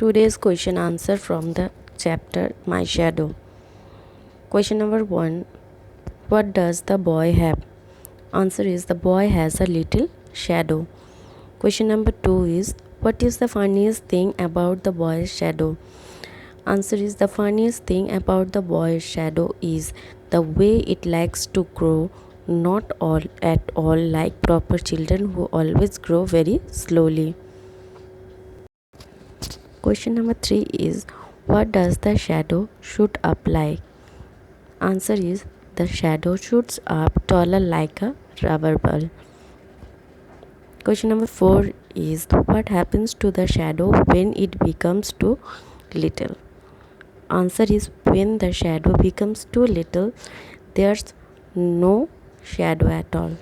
Today's question answer from the chapter My Shadow. Question number 1. What does the boy have? Answer is the boy has a little shadow. Question number 2 is what is the funniest thing about the boy's shadow? Answer is the funniest thing about the boy's shadow is the way it likes to grow, not all at all like proper children who always grow very slowly. Question number 3 is what does the shadow shoot up like? Answer is the shadow shoots up taller like a rubber ball. Question number 4 is what happens to the shadow when it becomes too little? Answer is when the shadow becomes too little, there's no shadow at all.